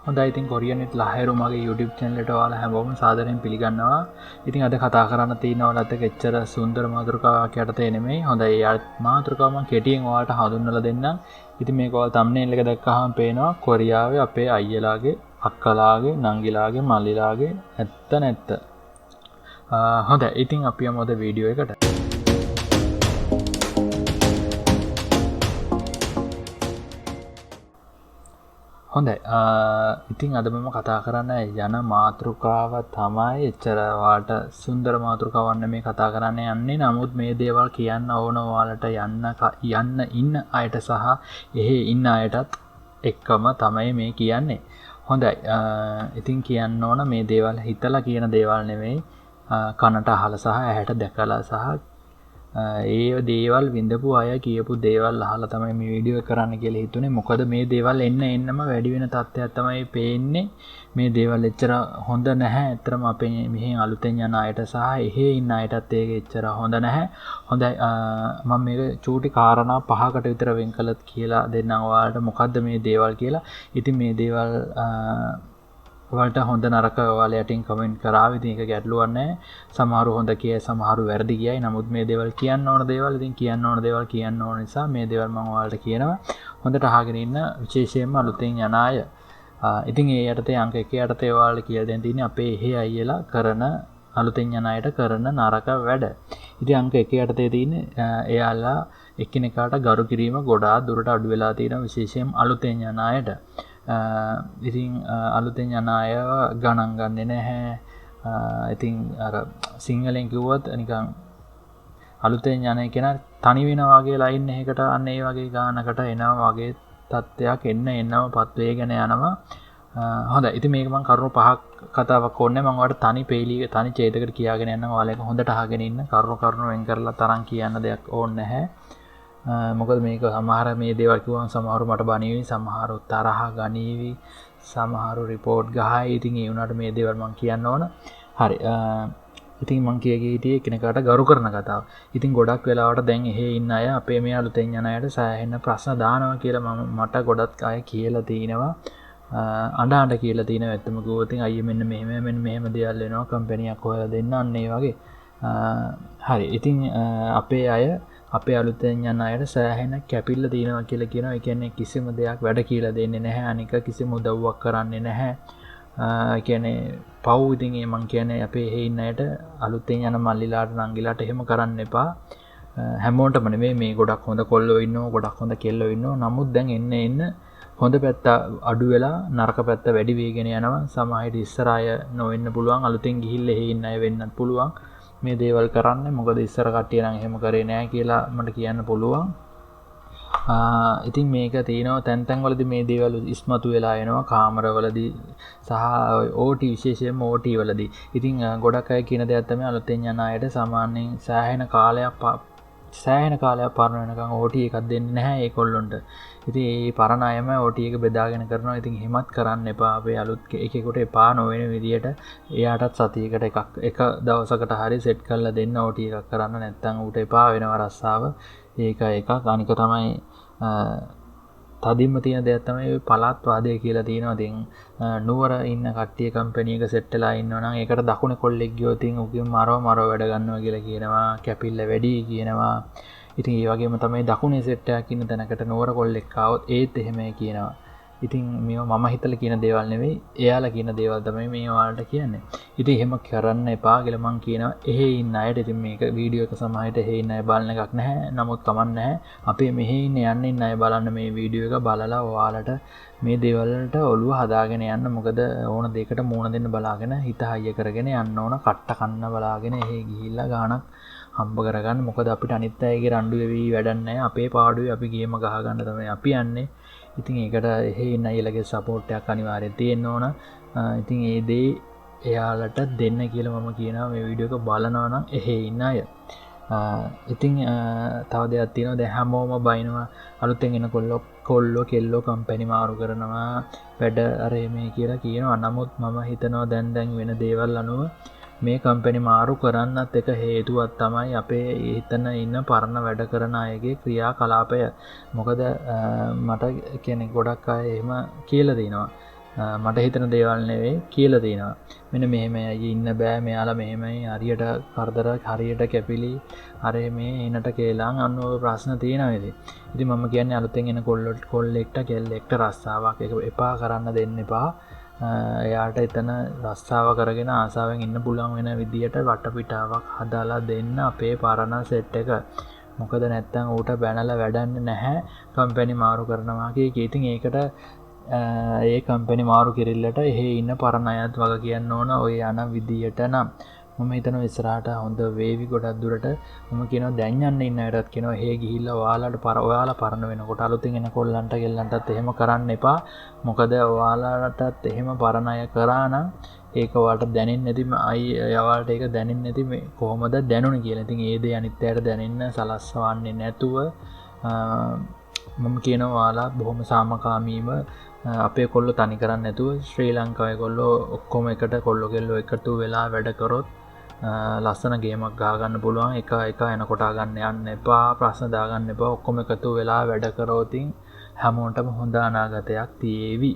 හොඳයි ඉතින් කොරියන් විත් ලහිරු මගේ YouTube channel එකට ඔයාලා හැමෝම සාදරයෙන් පිළිගන්නවා. ඉතින් අද කතා කරන්න තියෙන ඔයාලත් එක්ක එච්චර සුන්දර මාතෘකාවක් යටතේ නෙමෙයි. හොඳයි මාතෘකාව මම කෙටියෙන් ඔයාලට හඳුන්වලා දෙන්නම්. ඉතින් මේක ඔයාලා thumbnail එක දැක්කහම පේනවා කොරියාවේ අපේ අයියලාගේ අක්කලාගේ නංගිලාගේ මල්ලිලාගේ ඇත්ත නැත්ත. හොඳයි ඉතින් අපි යමු අද වීඩියෝ එකට. හොඳයි ඉතින් අද මම කතා කරන්න යන මාතෘකාව තමයි එච්චර ඔයාලට සුන්දර මාතෘකාවක් නෙමෙයි කතා කරන්න යන්නේ. නමුත් මේ දේවල් කියන්න ඕන ඔයාලට යන්න ඉන්න අයට සහ එහෙ ඉන්න අයටත් එක්කම තමයි මේ කියන්නේ. හොඳයි ඉතින් කියන්න ඕන මේ දේවල් හිතලා කියන දේවල් නෙමෙයි කනට අහලා සහ ඇහැට දැකලා සහ ඒ දේවල් විඳපු අය කියපු දේවල් අහලා තමයි මේ වීඩියෝ එක කරන්න කියලා හිතුනේ. මොකද මේ දේවල් එන්නම වැඩි වෙන තත්ත්වයක් තමයි පේන්නේ. මේ දේවල් එච්චර හොඳ නැහැ. ඇත්තටම අපේ මෙහෙන් අලුතෙන් යන අයට සහ එහෙ ඉන්න අයටත් ඒක එච්චර හොඳ නැහැ. හොඳයි මම මේක චූටි කාරණා 5කට විතර වෙන් කළත් කියලා දෙන්නම් ඔයාලට මොකද්ද මේ දේවල් කියලා. ඉතින් මේ දේවල් ඔයාලට හොඳ නරක ඔයාලා යටින් කමෙන්ට් කරාවි. ඉතින් ඒක ගැටලුවක් නැහැ. සමහරු හොඳ කියයි සමහරු වැරදි කියයි. නමුත් මේ දේවල් කියන්න ඕන දේවල් ඉතින් කියන්න ඕන දේවල් කියන්න ඕන නිසා මේ දේවල් මම ඔයාලට කියනවා. හොඳට අහගෙන ඉන්න විශේෂයෙන්ම අලුතෙන් යන අය. ඉතින් ඒ යටතේ අංක 1 යටතේ ඔයාලට කියලා දෙන්න තියෙන්නේ අපේ එහෙ අයියලා කරන අලුතෙන් යන අයට කරන නරක වැඩ. ඉතින් අංක 1 යටතේ තියෙන්නේ එයාලා එකිනෙකාට ගරු කිරීම ගොඩාක් දුරට අඩු වෙලා තියෙනවා විශේෂයෙන් අලුතෙන් යන අයට. ඉතින් අලුතෙන් යන අය ගණන් ගන්නේ නැහැ. ඉතින් අර සිංහලෙන් කිව්වොත් නිකන් අලුතෙන් යන කෙනා තනි වෙනවා වගේ ලයින් එකකට අන්න ඒ වගේ ගානකට එනවා වගේ තත්ත්වයක් එන්නම පත් වේගෙන යනවා. හොඳයි ඉතින් මේක මම කරුණු 5ක් කතාවක් ඕනේ. මම ඔයාලට තනි පේලි තනි ඡේදයකට කියාගෙන යනවා. ඔයාලා ඒක හොඳට අහගෙන ඉන්න. කරුණු වෙන් කරලා තරම් කියන්න දෙයක් ඕනේ නැහැ. මොකද මේක සමහර මේ දේවල් කිව්වම සමහරු මට බණීවි, සමහරු තරහ ගනීවි, සමහරු රිපෝට් ගහයි. ඉතින් ඒ වුණාට මේ දේවල් මම කියන්න ඕන. හරි. ඉතින් මම කියගේ හිටියේ එකිනෙකාට ගරු කරන කතාව. ඉතින් ගොඩක් වෙලාවට දැන් එහෙ ඉන්න අය අපේ මේ අලුතෙන් යන අයට සෑහෙන ප්‍රශ්න දානවා කියලා මට ගොඩක් අය කියලා තිනවා. අඬ කියලා තිනවා. ඇත්තම කිව්වොත් ඉතින් අයියේ මෙන්න මෙහෙම දේවල් වෙනවා කම්පැනියක් හොයලා දෙන්න අන්න ඒ වගේ. හරි. ඉතින් අපේ අය අපේ අලුතෙන් යන අයට සෑහෙන කැපිල්ල තියෙනවා කියලා කියනවා. ඒ කියන්නේ කිසිම දෙයක් වැඩ කියලා දෙන්නේ නැහැ. අනික කිසිම උදව්වක් කරන්නේ නැහැ. ඒ කියන්නේ පව් ඉතින් මං කියන්නේ අපේ එහෙ ඉන්න අයට අලුතෙන් යන මල්ලිලාට නංගිලාට එහෙම කරන්න එපා. හැමෝටම නෙමෙයි මේ ගොඩක් හොඳ කොල්ලෝ ඉන්නවා, ගොඩක් හොඳ කෙල්ලෝ ඉන්නවා. නමුත් දැන් එන්න හොඳ පැත්ත අඩු වෙලා නරක පැත්ත වැඩි වෙගෙන යනවා. සමහරවිට ඉස්සර අය නොවෙන්න පුළුවන්. අලුතෙන් ගිහිල්ලා එහෙ ඉන්න අය වෙන්නත් පුළුවන්. මේ දේවල් කරන්න. මොකද ඉස්සර කට්ටිය නම් එහෙම කරේ නැහැ කියලා මට කියන්න පුළුවන්. ඉතින් මේක තියෙනවා තැන් වලදී මේ දේවල් ඉස්මතු වෙලා එනවා කාමරවලදී සහ OT විශේෂයෙන්ම OT වලදී. ඉතින් ගොඩක් අය කියන දෙයක් තමයි අලුතෙන් යන අයට සාමාන්‍යයෙන් සෑහෙන කාලයක් පරණ වෙනකන් OT එකක් දෙන්නේ නැහැ ඒගොල්ලොන්ට. ඉතින් මේ පරණ අයම OT එක බෙදාගෙන කරනවා. ඉතින් එහෙමත් කරන්න එපා. අපේ අලුත් එකෙකුට එපා නොවන විදියට එයාටත් සතියකට එක දවසකට හරි සෙට් කරලා දෙන්න OT එකක් කරන්න. නැත්නම් ඌට එපා වෙනවා රස්සාව. ඒක එකක්. අනික තමයි තදින්ම තියෙන දෙයක් තමයි පළාත් වාදය කියලා තියෙනවා. ඉතින් නුවර ඉන්න කට්ටිය කම්පැනි එක සෙට් වෙලා ඉන්නවා නම් ඒකට දකුණේ කොල්ලෙක් ගියොත් ඉතින් උගෙන් මරව වැඩ ගන්නවා කියලා කියනවා. කැපිල්ල වැඩි කියනවා. ඉතින් ඒ වගේම තමයි දකුණේ සෙට් එකක් ඉන්න තැනකට නුවර කොල්ලෙක් ආවොත් ඒත් එහෙමයි කියනවා. ඉතින් මේවා මම හිතලා කියන දේවල් නෙවෙයි එයාලා කියන දේවල් තමයි මේ ඔයාලට කියන්නේ. ඉතින් එහෙම කරන්න එපා කියලා මං කියනවා. එහෙ ඉන්න අයට ඉතින් මේක වීඩියෝ එක සමහරට එහෙ ඉන්න අය බලන එකක් නැහැ. නමුත් කමක් නැහැ. අපේ මෙහෙ ඉන්න අය බලන්න මේ වීඩියෝ එක බලලා ඔයාලට මේ දේවල් වලට ඔළුව හදාගෙන යන්න. මොකද ඕන දෙයකට මූණ දෙන්න බලාගෙන හිත හයිය කරගෙන යන්න ඕන. කට්ට කන්න බලාගෙන එහෙ ගිහිල්ලා ගානක් හම්බ කරගන්න. මොකද අපිට අනිත් අයගේ රණ්ඩු වෙවි වැඩක් නැහැ. අපේ පාඩුවේ අපි ගේම ගහ ගන්න තමයි අපි යන්නේ. ඉතින් ඒකට එහෙ ඉන්න අයලගේ සපෝට් එකක් අනිවාර්යෙන් තියෙන්න ඕන. ඉතින් ඒ දේ එයාලට දෙන්න කියලා මම කියනවා මේ වීඩියෝ එක බලනවා නම් එහෙ ඉන්න අය. ඉතින් තව දෙයක් තියෙනවා. දැන් හැමෝම බයිනවා අලුතෙන් එන කොල්ලෝ කෙල්ලෝ කම්පැනි මාරු කරනවා වැඩ අර මේ කියලා කියනවා. නමුත් මම හිතනවා දැන් වෙන දේවල් අනුව මේ කම්පැනි මාරු කරන්නත් එක හේතුවක් තමයි අපේ හිතන ඉන්න පරණ වැඩ කරන අයගේ ක්‍රියාකලාපය. මොකද මට කියන්නේ ගොඩක් අය එහෙම කියලා දෙනවා. මට හිතන දේවල් නෙවෙයි කියලා තියෙනවා. මෙන්න මෙහෙමයි ඉන්න බෑ මෙයාලා මෙහෙමයි හරියට කරදර හරියට කැපිලි අර මේ එනට කේලම් අන්න ඔය ප්‍රශ්න තියෙනවා ඉතින්. ඉතින් මම කියන්නේ අලුතෙන් එන කොල්ලෙක්ට කෙල්ලෙක්ට රස්සාවක් එපා කරන්න දෙන්න එපා. එයාට එතන රස්සාව කරගෙන ආසාවෙන් ඉන්න පුළුවන් වෙන විදියට වටපිටාවක් හදාලා දෙන්න අපේ පරණ සෙට් එක. මොකද නැත්තම් ඌට බැනලා වැඩන්නේ නැහැ කම්පැනි මාරු කරනවා කිය. ඉතින් ඒකට ඒ කම්පැනි මාරු කිරිල්ලට එහෙ ඉන්න පරණ අයත් වග කියන්න ඕන ඔය යන විදියට නම්. මම හිතනවා ඉස්සරහට හොඳ වේවි ගොඩක් දුරට. මම කියනවා දැන් යන්න ඉන්න අයටත් කියනවා එහෙ ගිහිල්ලා ඔයාලා පරණ වෙනකොට අලුතින් එන කොල්ලන්ට ගෙල්ලන්ටත් එහෙම කරන්න එපා. මොකද ඔයාලටත් එහෙම පරණ අය කරා නම් ඒක ඔයාලට දැනෙන්නේ නැති ඔයාලට ඒක දැනෙන්නේ නැති මේ කොහොමද දැනුනේ කියලා. ඉතින් ඒ දේ අනිත් අයට දැනෙන්න සලස්වන්නේ නැතුව මම කියනවා ඔයාලා බොහොම සාමකාමීව අපේ කොල්ලෝ තනි කරන්නේ නැතුව ශ්‍රී ලංකාවේ කොල්ලෝ ඔක්කොම එකට කොල්ලෝ කෙල්ලෝ එකතු වෙලා වැඩ කරොත් ලස්සන ගේමක් ගහ ගන්න පුළුවන්. එක එන කොටා ගන්න යන්න එපා. ප්‍රශ්න දා ගන්න එපා. ඔක්කොම එකතු වෙලා වැඩ කරොතින් හැමෝටම හොඳ අනාගතයක් තියේවි.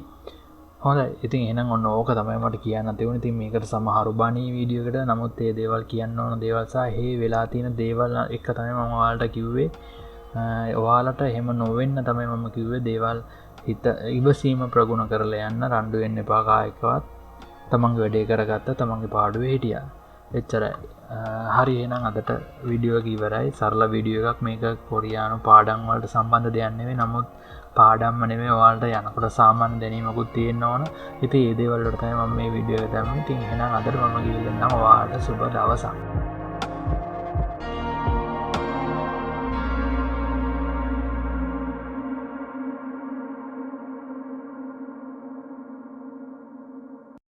හොඳයි. ඉතින් එහෙනම් ඔන්න ඕක තමයි මට කියන්න තියුනේ. ඉතින් මේකට සමහරු බණී වීඩියෝ එකට නමුත් මේ දේවල් කියන්න ඕන දේවල් සහ හේ වෙලා තියෙන දේවල් එක තමයි මම ඔයාලට කිව්වේ. ඔයාලට එහෙම නොවෙන්න තමයි මම කිව්වේ දේවල් හිත ඉවසීම ප්‍රගුණ කරලා යන්න. රණ්ඩු වෙන්න එපා කායකවත්. තමන්ගේ වැඩේ කරගත්ත තමන්ගේ පාඩුවේ හිටියා. එච්චරයි. හරි එහෙනම් අදට වීඩියෝ එක ඉවරයි. සරල වීඩියෝ එකක්. මේක කොරියානු පාඩම් වලට සම්බන්ධ දෙයක් නෙවෙයි. නමුත් පාඩම්ම නෙවෙයි ඔයාලට යනකොට සාමාන්‍ය දැනීමකුත් තියෙන්න ඕන. ඉතින් මේ දේවල් වලට තමයි මම මේ වීඩියෝ එක දැම්මේ. ඉතින් එහෙනම් අදට මම ගිහින් එන්නම්. ඔයාලට සුබ දවසක්.